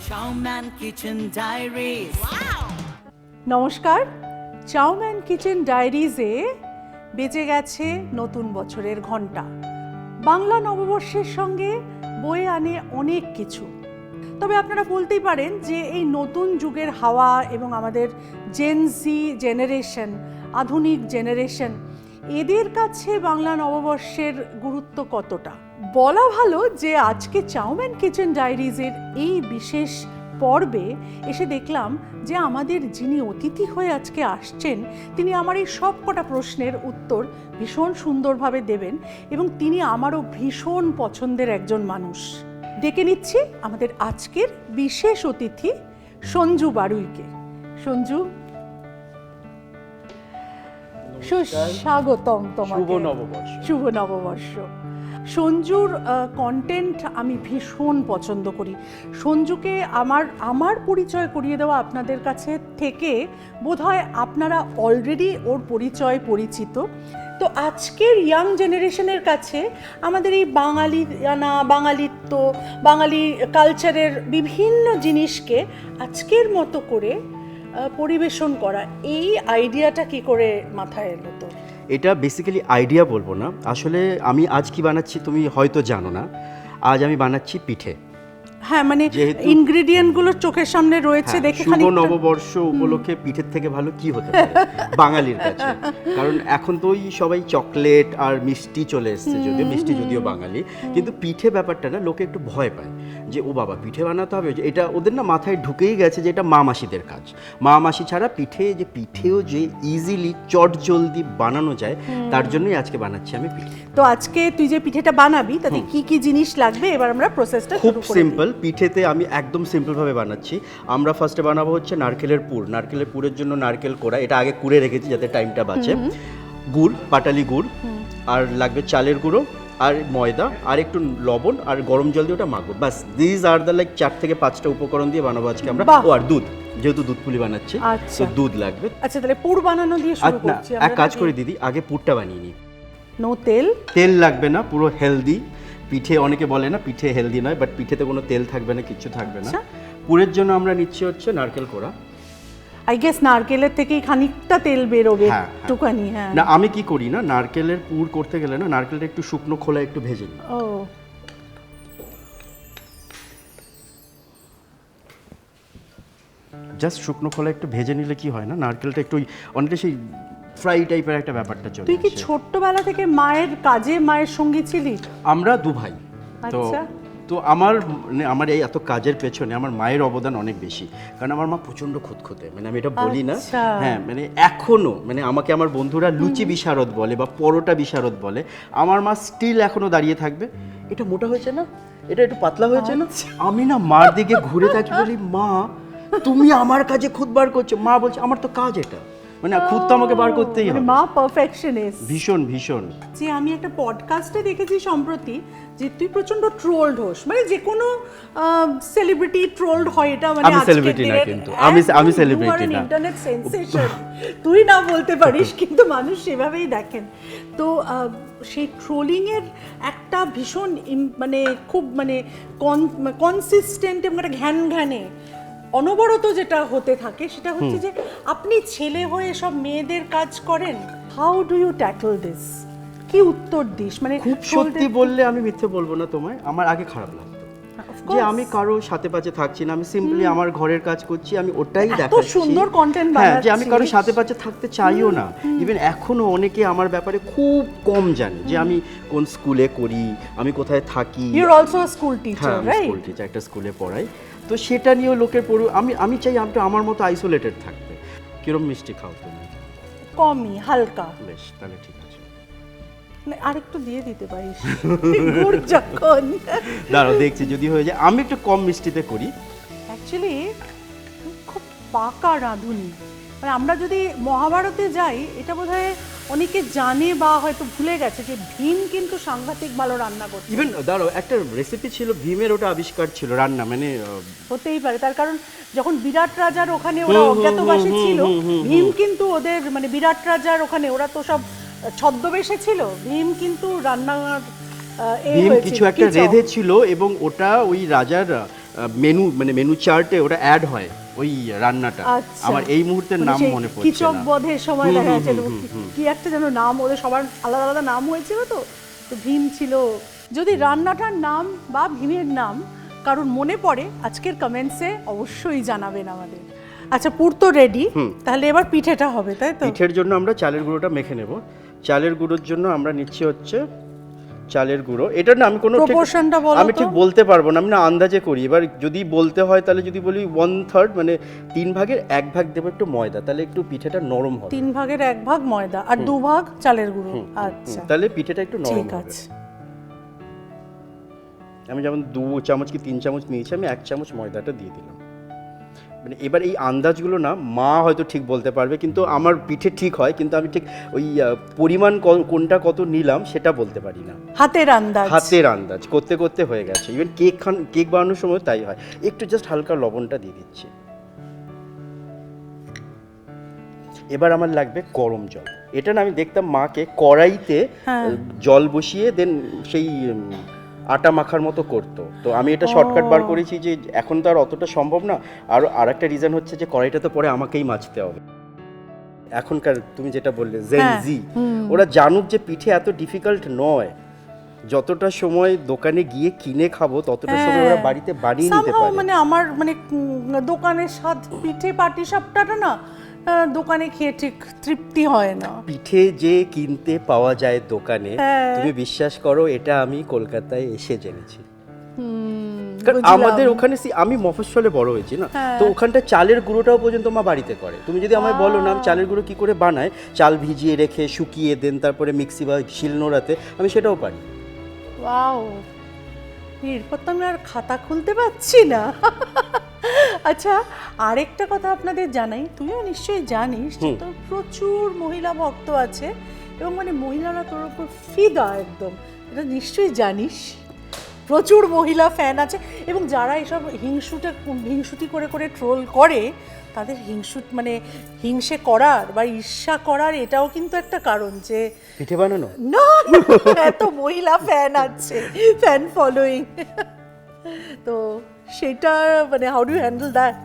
Chowman Kitchen Diaries. নমস্কার, chow mein kitchen ডায়েরিজে বেজে গেছে নতুন বছরের ঘণ্টা। বাংলা নববর্ষের সঙ্গে বয়ে আনে অনেক কিছু। তবে আপনারা বলতেই পারেন যে এই নতুন যুগের হাওয়া এবং আমাদের জেনজি জেনারেশন, আধুনিক জেনারেশন, এদের কাছে বাংলা নববর্ষের গুরুত্ব কতটা। বলা ভালো যে আজকে চাউম্যান কিচেন ডায়েরিজের এই বিশেষ পর্বে এসে দেখলাম যে আমাদের যিনি অতিথি হয়ে আজকে আসছেন তিনি আমার এই সব কটা প্রশ্নের উত্তর ভীষণ সুন্দরভাবে দেবেন এবং তিনি আমারও ভীষণ পছন্দের একজন মানুষ। ডেকে নিচ্ছি আমাদের আজকের বিশেষ অতিথি সঞ্জু বারুইকে। সঞ্জু, সুস্বাগতম তোমাকে। শুভ নববর্ষ। শুভ নববর্ষ। সঞ্জুর কন্টেন্ট আমি ভীষণ পছন্দ করি। সঞ্জুকে আমার পরিচয় করিয়ে দেওয়া আপনাদের কাছে থেকে বোধহয় আপনারা অলরেডি ওর পরিচয় পরিচিত। তো আজকের ইয়াং জেনারেশনের কাছে আমাদের এই বাঙালিত্ব, বাঙালি কালচারের বিভিন্ন জিনিসকে আজকের মতো করে পরিবেশন করা, এই আইডিয়াটা কি করে মাথায় এলো তো? এটা বেসিক্যালি আইডিয়া বলবো না, আসলে আমি আজ কি বানাচ্ছি তুমি হয়তো জানো না। আজ আমি বানাচ্ছি পিঠে। হ্যাঁ, মানে ইনগ্রেডিয়েন্টগুলো চোখের সামনে রয়েছে দেখে শুভ নববর্ষ উপলক্ষে পিঠের থেকে ভালো কি হতে পারে বাঙালির কাছে। কারণ এখন তো ওই সবাই চকলেট আর মিষ্টি চলে এসছে, যদিও বাঙালি, কিন্তু পিঠে ব্যাপারটা না লোকে একটু ভয় পায় যে ও বাবা পিঠে বানাতে হবে। এটা ওদের না মাথায় ঢুকেই গেছে যে এটা মা মাসিদের কাজ। মা মাসি ছাড়া পিঠেও যে ইজিলি চট জলদি বানানো যায়, তার জন্যই আজকে বানাচ্ছি আমি পিঠে। তো আজকে তুই যে পিঠেটা বানাবি তাতে কি কি জিনিস লাগবে এবার আমরা প্রসেসটা খুব শুরু করি। সিম্পল, পিঠেতে আমি একদম সিম্পলভাবে বানাচ্ছি। আমরা ফার্স্টে বানাবো হচ্ছে নারকেলের পুর। নারকেলের পুরের জন্য নারকেল কোড়া, এটা আগে কুড়ে রেখেছি যাতে টাইমটা বাঁচে। গুড়, পাটালি গুড়, আর লাগবে চালের গুঁড়ো, আর ময়দা, আর একটু লবণ, আর গরম জল দিয়ে ওটা মাখবো। বাস, দিস আর দ্য 4 থেকে 5টা উপকরণ দিয়ে বানাবো আজকে আমরা। ও আর দুধ, যেহেতু দুধ পুলি বানাচ্ছি তো দুধ লাগবে। আচ্ছা, তাহলে পুর বানানো দিয়ে শুরু করছি। এক কাজ করি দিদি, আগে পুরটা বানিয়ে নিই। নো তেল? তেল লাগবে না, পুরো হেলদি পিঠে। অনেকে বলে না পিঠে হেলদি নয়, বাট পিঠেতে কোনো তেল থাকবে না, কিচ্ছু থাকবে না। পুরের জন্য আমরা নিচ্ছি হচ্ছে নারকেল কোড়া। আই গেস নারকেলের থেকেই খানিকটা তেল বেরোবে একটুখানি। হ্যাঁ, না আমি কি করি না, নারকেলের পুর করতে গেলে না নারকেলটা একটু শুকনো খোলা একটু ভেজে নিই। ও, জাস্ট শুকনো খোলা একটু ভেজে নিলে কি হয় না, নারকেলটা একটু অনেকটা সেই ফ্রাই টাইপের একটা ব্যাপারটা চলে। তুই কি ছোট্টবেলা থেকে মায়ের সঙ্গী ছিলি? আমরা দু ভাই। তো আচ্ছা। তো আমার এই এত কাজের পেছনে আমার মায়ের অবদান অনেক বেশি, কারণ আমার মা প্রচণ্ড খুঁতখুঁতে, মানে আমি এটা বলি না। হ্যাঁ, মানে এখনো মানে আমাকে আমার বন্ধুরা লুচি বিশারদ বলে বা পরোটা বিশারদ বলে, আমার মা স্টিল এখনো দাঁড়িয়ে থাকবে, এটা মোটা হয়েছে না, এটা একটু পাতলা হয়েছে না। আমি না মার দিকে ঘুরে থাকি, বলি মা তুমি আমার কাজে খুদ বার করছো। মা বলছে আমার তো কাজ এটা, মানে খুদ তো আমাকে বার করতেই হবে। মা পারফেকশনিস্ট। ভীষণ ভীষণ। যে আমি একটা পডকাস্টে দেখেছি সম্প্রতি যে তুই প্রচন্ড ট্রোলড হোস, মানে যে কোনো সেলিব্রিটি ট্রোলড হয়, এটা মানে আমি সেলিব্রিটি না, কিন্তু আমি সেলিব্রিটি না, ইন্টারনেট সেন্সেশন। তুই না বলতে পারিস কিন্তু মানুষ সেভাবেই দেখেন। তো সেই ট্রোলিং এর একটা ভীষণ মানে খুব মানে কনসিস্টেন্ট এবং একটা ঘ্যানে অনবরত যেটা হতে থাকে সেটা হচ্ছে যে আপনি ছেলে হয়ে সব মেয়েদের কাজ করেন। How do you tackle this? কি উত্তর দিস? মানে খুব সত্যি বললে আমি মিথ্যে বলবো না তোমায়, আমার আগে খারাপ লাগতো যে আমি কারো সাথে পাশে থাকছি না, আমি সিম্পলি আমার ঘরের কাজ করছি, আমি ওটাই দেখাচ্ছি। এত সুন্দর কন্টেন্ট বানাচ্ছি, বানাচ্ছি, যে আমি কারো সাথে পাশে থাকতে চাইও না। ইভেন এখনো অনেকে আমার ব্যাপারে খুব কম জানে যে আমি কোন স্কুলে করি, আমি কোথায় থাকি। You are also a school teacher, right? School teacher, একটা স্কুলে পড়াই। তো সেটা নিয়েও লোকের আমি চাই আমার মতো আইসোলেটেড থাকবে। কিরম মিষ্টি খাও তুমি? কমই, হালকা। বেশ, তাহলে ঠিক আছে। আরেকটু দিয়ে দিতে পারিস গুড় যখন। দাঁড়াও দেখছি যদি হয়ে যায়। আমি একটু কম মিষ্টিতে করি। অ্যাকচুয়ালি খুব পাকা রাঁধুনি। মানে আমরা যদি মহাভারতে যাই, এটা বোধহয় অনেকে জানে বা হয়তো ভুলে গেছে যে ভীম কিন্তু সাংঘাতিক ভালো রান্না করত। ইভেন দাঁড়াও, একটা রেসিপি ছিল ভীমের, ওটা আবিষ্কার ছিল রান্না, মানে হতেই পারে, তার কারণ যখন বিরাট রাজার ওখানে ওরা অজ্ঞাতবাসী ছিল, ভীম কিন্তু ওদের মানে বিরাট রাজার ওখানে ওরা তো সব ছদ্মবেশে ছিল ভীম, কিন্তু রান্নার ভীম কিছু একটা রেধে ছিল এবং ওটা ওই রাজার মেনু মানে মেনু চার্টে ওটা অ্যাড হয় ওই রান্নাটা। আচ্ছা। আমার এই মুহূর্তের নাম মনে পড়ছে কিচক না। বধের সময় দেখা যাচ্ছে কি একটা যেন নাম, ওদের সবার আলাদা আলাদা নাম হয়েছিল, তো তো ভীম ছিল। যদি রান্নাটার নাম বা ভীমের নাম কারণ মনে পড়ে আজকের কমেন্টসে অবশ্যই জানাবেন আমাদের। আচ্ছা, পুর তো রেডি, তাহলে এবার পিঠেটা হবে, তাই তো? পিঠের জন্য আমরা চালের গুঁড়োটা মেখে নেব। চালের গুঁড়োর জন্য আমরা নিচ্ছি হচ্ছে চালের গুঁড়ো। এটা না আমি কোনো প্রপোর্শনটা বলো আমি ঠিক বলতে পারবো না, আমি না আন্দাজে করি। এবার যদি বলতে হয় তাহলে যদি বলি 1/3 মানে 3 ভাগের 1 ভাগ দেবো একটু ময়দা, তাহলে একটু পিঠেটা নরম হবে। 3 ভাগের 1 ভাগ ময়দা আর 2 ভাগ চালের গুঁড়ো। আচ্ছা, তাহলে পিঠেটা একটু নরম ঠিক হবে। আছে। আমি যেমন 2 চামচ কি 3 চামচ নিয়েছি, আমি 1 চামচ ময়দাটা দিয়ে দিলাম। মানে এবার এই আন্দাজগুলো না মা হয়তো ঠিক বলতে পারবে, কিন্তু আমার পিঠে ঠিক হয়, কিন্তু আমি ঠিক ওই পরিমাণ কোনটা কত নিলাম সেটা বলতে পারি না। হাতের আন্দাজ, হাতের আন্দাজ করতে করতে হয়ে গেছে। ইভেন কেক বানানোর সময় তাই হয়। একটু জাস্ট হালকা লবণটা দিয়ে দিচ্ছি। এবার আমার লাগবে গরম জল। এটা না আমি দেখতাম মাকে কড়াইতে জল বসিয়ে দেন সেই আটা মাখার মতো করতো। তো আমি এটা শর্টকাট বার করেছি যে এখন তো আর অতটা সম্ভব না। আর একটা রিজন হচ্ছে যে কড়াইটা তো পরে আমাকেই মাজতে হবে। এখনকার তুমি যেটা বললে জেন জি, ওরা জানুক যে পিঠে এত ডিফিকাল্ট নয়। যতটা সময় দোকানে গিয়ে কিনে খাবো ততটা সময় ওরা বাড়িতে বানিয়ে নিতে পারে। মানে আমার মানে দোকানের স্বাদ পিঠে পাটি সাপটাটা না দোকানে খেয়ে ঠিক তৃপ্তি হয় না। পিঠে যে কিনতে পাওয়া যায় দোকানে, তুমি বিশ্বাস করো এটা আমি কলকাতায় এসে জেনেছি। কারণ আমাদের ওখানে আমি মফস্বলে বড় হয়েছি না, তো ওখানটা চালের গুঁড়োটাও পর্যন্ত মা বাড়িতে করে। তুমি যদি আমায় বলো না আমি চালের গুঁড়ো কি করে বানায়, চাল ভিজিয়ে রেখে শুকিয়ে দেন তারপরে মিক্সি বা শিলনোড়াতে, আমি সেটাও পারি। ওয়াও, এরপর তো আমি আর খাতা খুলতে পারছি না। আচ্ছা, আরেকটা কথা আপনাদের জানাই, তুইও নিশ্চয়ই জানিস যে তোর প্রচুর মহিলা ভক্ত আছে এবং মানে মহিলারা তোর উপর ফিদা একদম, এটা নিশ্চয়ই জানিস। প্রচুর মহিলা ফ্যান আছে এবং যারা এসব হিংসুটি করে করে ট্রোল করে তাদের মানে হিংসে করার বা ঈর্ষা করার এটাও কিন্তু একটা কারণ যে পিঠে বানানো না এত মহিলা ফ্যান আছে, ফ্যান ফলোয়িং। তো সেটা মানে হাউ ডু হ্যান্ডেল দ্যাট?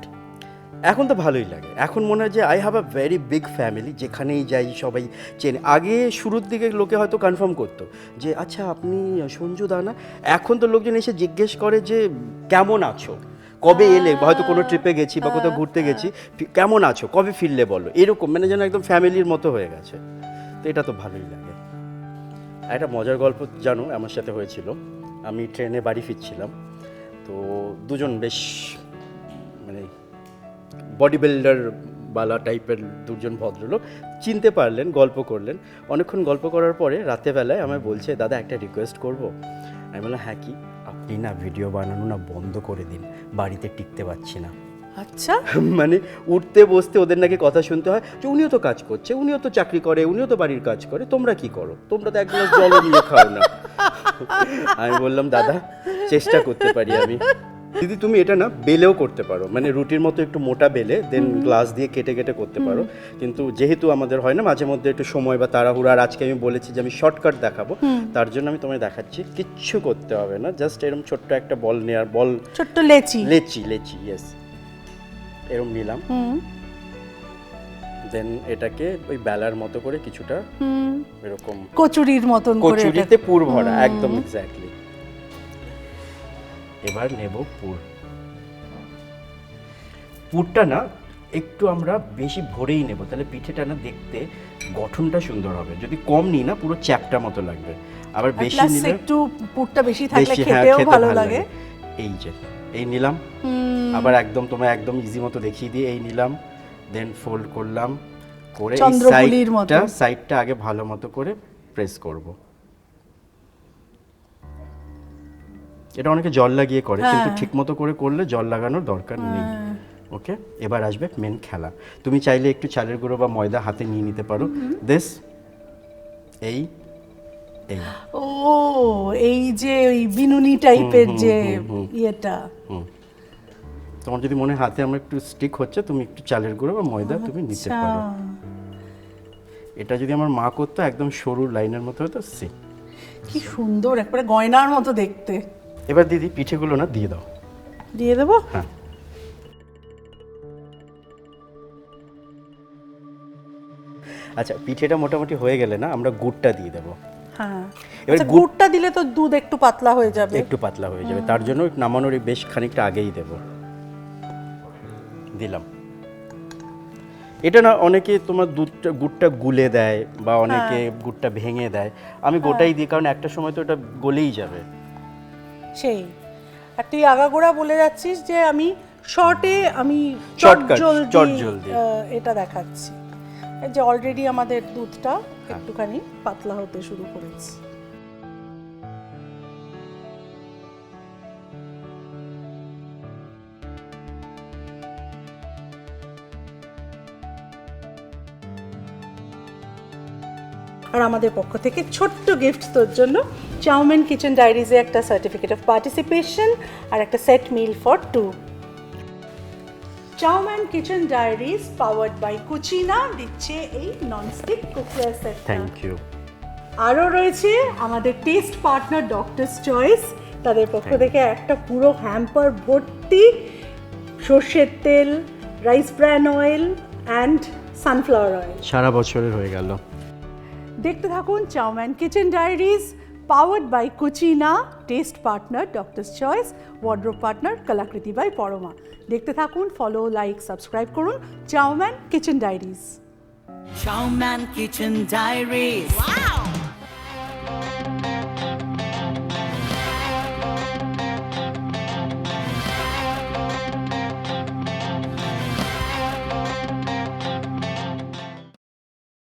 এখন তো ভালোই লাগে। এখন মনে হয় যে I have a very big family, যেখানেই যাই সবাই চেনে। আগে শুরুর দিকে লোকে হয়তো কনফার্ম করতো যে আচ্ছা আপনি সঞ্জু দা না। এখন তো লোকজন এসে জিজ্ঞেস করে যে কেমন আছো, কবে এলে, হয়তো কোনো ট্রিপে গেছি বা কোথাও ঘুরতে গেছি, কেমন আছো, কবে ফিরলে বলো, এরকম মানে যেন একদম ফ্যামিলির মতো হয়ে গেছে। তো এটা তো ভালোই লাগে। একটা মজার গল্প জানো আমার সাথে হয়েছিল। আমি ট্রেনে বাড়ি ফিরছিলাম, তো দুজন বেশ মানে বডি বিল্ডার বালা টাইপের দুজন ভদ্রলোক চিনতে পারলেন, গল্প করলেন। অনেকক্ষণ গল্প করার পরে রাতেবেলায় আমায় বলছে দাদা একটা রিকোয়েস্ট করব। আমি বললাম হ্যাঁ কি? আপনি না ভিডিও বানানো না বন্ধ করে দিন, বাড়িতে টিকতে পারছি না। আচ্ছা, মানে উঠতে বসতে ওদের নাকি কথা শুনতে হয় যে উনিও তো কাজ করছে, উনিও তো চাকরি করে, উনিও তো বাড়ির কাজ করে, তোমরা কি করো, তোমরা তো এক গ্লাস জল নিয়ে খাও না। আমি বললাম দাদা চেষ্টা করতে পারি আমি। দিদি তুমি এটা না বেলেও করতে পারো, মানে রুটির মতো একটু মোটা বেলে দেন গ্লাস দিয়ে কেটে কেটে করতে পারো। কিন্তু যেহেতু আমাদের হয় না মাঝে মধ্যে একটু সময় বা তাড়াহুড়ো, আর আজকে আমি বলেছি যে আমি শর্টকাট দেখাবো, তার জন্য আমি তোমায় দেখাচ্ছি। কিচ্ছু করতে হবে না, জাস্ট এরকম ছোট্ট একটা বল নেওয়ার, বল ছোট্ট লেচি ইয়েস, এরকম নিলাম। দেন এটাকে ওই বেলার মতো করে কিছুটা এরকম কচুরির মতন করে, কচুরিতে পুর ভরা, একদম এক্স্যাক্টলি। এবার নেব পুরটা না একটু আমরা বেশি ভরেই নেব, তাহলে পিঠেটা না দেখতে গঠনটা সুন্দর হবে। যদি কম নিই না পুরো চ্যাপটা মতো লাগবে, আবার বেশি নিলে একটু পুরটা বেশি থাকলে খেতেও ভালো লাগে। এই যে এই নিলাম, আবার একদম তোমায় একদম ইজি মতো দেখিয়ে দিয়ে এই নিলাম, দেন ফোল্ড করলাম, করে চন্দ্রপুলির মতো সাইডটা আগে ভালো মতো করে প্রেস করব। এটা অনেকে জল লাগিয়ে করে, কিন্তু ঠিক মতো করে করলে জল লাগানোর দরকার নেই। ওকে, এবার আসবে মেন খেলা। তুমি চাইলে একটু চালের গুঁড়ো বা ময়দা হাতে নিয়ে নিতে পারো। দিস এই ও এই যে ওই বিনুনি টাইপের যে ইয়েটা, তোমার যদি মনে হাতে আমার একটু স্টিক হচ্ছে, তুমি একটু চালের গুঁড়ো বা ময়দা তুমি নিতে পারো। এটা যদি আমার মা করতো একদম সরু লাইনের মতো হতো সে। কি সুন্দর, একবারে গয়নার মতো দেখতে। এবার দিদি পিঠেগুলো না দিয়ে দাও। দিয়ে দেবো? হ্যাঁ। আচ্ছা, পিঠেটা মোটামুটি হয়ে গেলে না আমরা গুড়টা দিয়ে দেবো। হ্যাঁ, এবার আচ্ছা, গুড়টা দিলে তো দুধ একটু পাতলা হয়ে যাবে। একটু পাতলা হয়ে যাবে, তার জন্য নামানোর বেশ খানিকটা আগেই দেব। দিলাম। এটা না অনেকে তোমার গুড়টা গুলে দেয় বা অনেকে গুড়টা ভেঙে দেয়, আমি গোটাই দিই, কারণ একটা সময় তো এটা গলেই যাবে। সেই, আর তুই আগাগোড়া বলে যাচ্ছিস যে আমি শর্টে আমি Shortcut, চটজলদি চটজলদি। এটা দেখাচ্ছি। এই যে অলরেডি আমাদের দুধটা একটুখানি পাতলা হতে শুরু করেছে। আর আমাদের পক্ষ থেকে ছোট্ট গিফট তোর জন্য, চাউম্যান কিচেন ডায়েরিজে একটা সার্টিফিকেট অফ পার্টিসিপেশন আর একটা set meal for 2। Chowman kitchen diaries powered by Cucina দিচ্ছে এই nonstick cookware set. Thank you. আরও রয়েছে আমাদের টেস্ট পার্টনার ডক্টরস চয়েস, তাদের পক্ষ থেকে একটা পুরো হ্যাম্পার ভর্তি সর্ষের তেল, rice bran oil and sunflower oil. সারা বছরের হয়ে গেল। দেখতে থাকুন Chowman kitchen diaries, powered by Cucina, taste partner Doctor's Choice, wardrobe partner Kalakriti by Parama. দেখতে থাকুন, ফলো, লাইক, সাবস্ক্রাইব করুন Chowman kitchen Diaries. Chowman Kitchen Diaries.